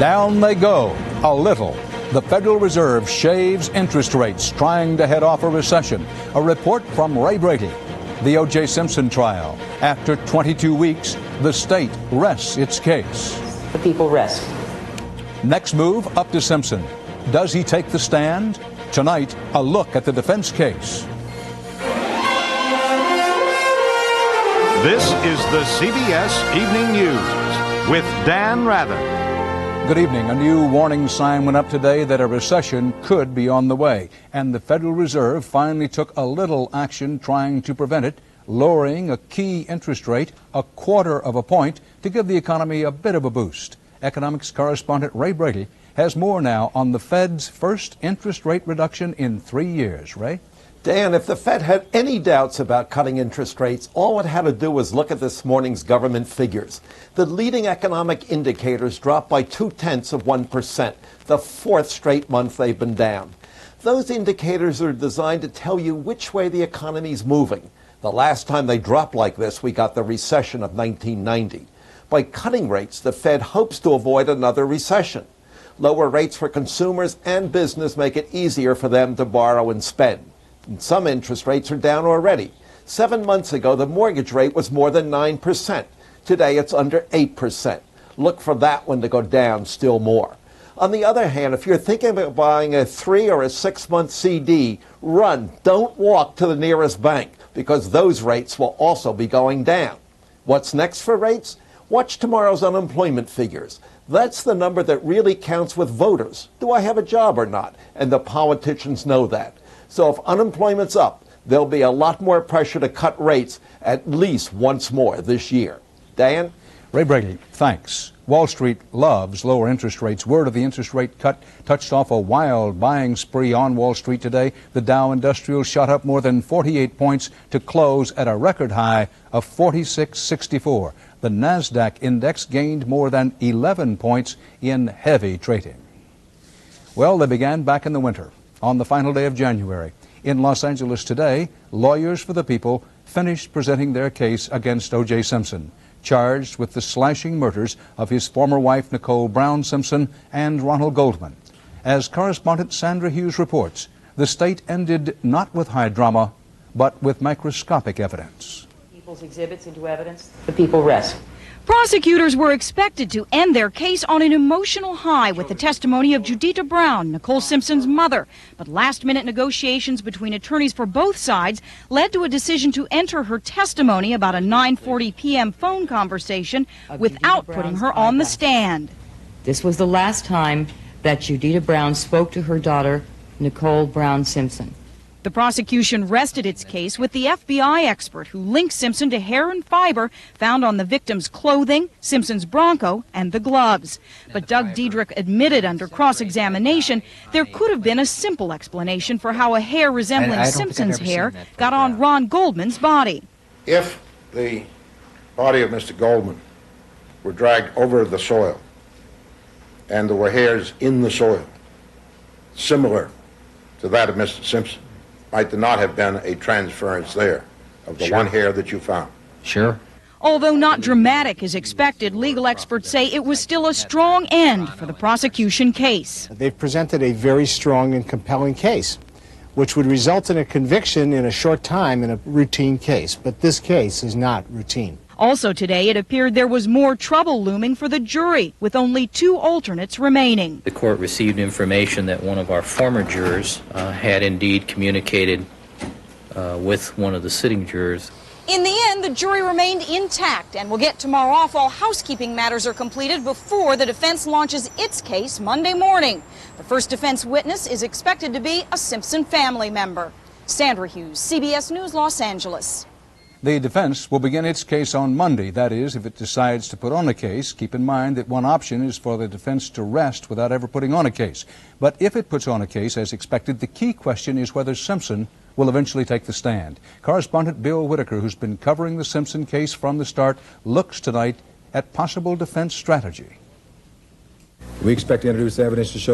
Down they go, a little. The Federal Reserve shaves interest rates, trying to head off a recession. A report from Ray Brady. The O.J. Simpson trial. After 22 weeks, the state rests its case. The people rest. Next move, up to Simpson. Does he take the stand? Tonight, a look at the defense case. This is the CBS Evening News with Dan Rather. Good evening. A new warning sign went up today that a recession could be on the way. And the Federal Reserve finally took a little action trying to prevent it, lowering a key interest rate 1/4 of a point to give the economy a bit of a boost. Economics correspondent Ray Brady has more now on the Fed's first interest rate reduction in 3 years. Ray? Dan, if the Fed had any doubts about cutting interest rates, all it had to do was look at this morning's government figures. The leading economic indicators dropped by 0.2%, the fourth straight month they've been down. Those indicators are designed to tell you which way the economy's moving. The last time they dropped like this, we got the recession of 1990. By cutting rates, the Fed hopes to avoid another recession. Lower rates for consumers and business make it easier for them to borrow and spend. And some interest rates are down already. 7 months ago, the mortgage rate was more than 9%. Today, it's under 8%. Look for that one to go down still more. On the other hand, if you're thinking about buying a 3 or a 6 month CD, run. Don't walk to the nearest bank, because those rates will also be going down. What's next for rates? Watch tomorrow's unemployment figures. That's the number that really counts with voters. Do I have a job or not? And the politicians know that. So if unemployment's up, there'll be a lot more pressure to cut rates at least once more this year. Dan? Ray Brady, thanks. Wall Street loves lower interest rates. Word of the interest rate cut touched off a wild buying spree on Wall Street today. The Dow Industrial shot up more than 48 points to close at a record high of 4664. The NASDAQ index gained more than 11 points in heavy trading. Well, they began back in the winter. On the final day of January, in Los Angeles today, lawyers for the people finished presenting their case against O.J. Simpson, charged with the slashing murders of his former wife, Nicole Brown Simpson, and Ronald Goldman. As correspondent Sandra Hughes reports, the state ended not with high drama, but with microscopic evidence. People's exhibits into evidence. The people rest. Prosecutors were expected to end their case on an emotional high with the testimony of Judita Brown, Nicole Simpson's mother. But last-minute negotiations between attorneys for both sides led to a decision to enter her testimony about a 9:40 p.m. phone conversation without putting her on the stand. This was the last time that Judita Brown spoke to her daughter, Nicole Brown Simpson. The prosecution rested its case with the FBI expert who linked Simpson to hair and fiber found on the victim's clothing, Simpson's Bronco, and the gloves. But Doug Diedrich admitted under cross-examination there could have been a simple explanation for how a hair resembling Simpson's hair got on Ron Goldman's body. If the body of Mr. Goldman were dragged over the soil and there were hairs in the soil similar to that of Mr. Simpson, might there not have been a transference there of the one hair that you found? Sure. Although not dramatic as expected, legal experts say it was still a strong end for the prosecution case. They've presented a very strong and compelling case, which would result in a conviction in a short time in a routine case. But this case is not routine. Also today, it appeared there was more trouble looming for the jury, with only 2 alternates remaining. The court received information that one of our former jurors had indeed communicated with one of the sitting jurors. In the end, the jury remained intact and will get tomorrow off. All housekeeping matters are completed before the defense launches its case Monday morning. The first defense witness is expected to be a Simpson family member. Sandra Hughes, CBS News, Los Angeles. The defense will begin its case on Monday. That is, if it decides to put on a case. Keep in mind that one option is for the defense to rest without ever putting on a case. But if it puts on a case, as expected, the key question is whether Simpson will eventually take the stand. Correspondent Bill Whitaker, who's been covering the Simpson case from the start, looks tonight at possible defense strategy. We expect to introduce evidence to show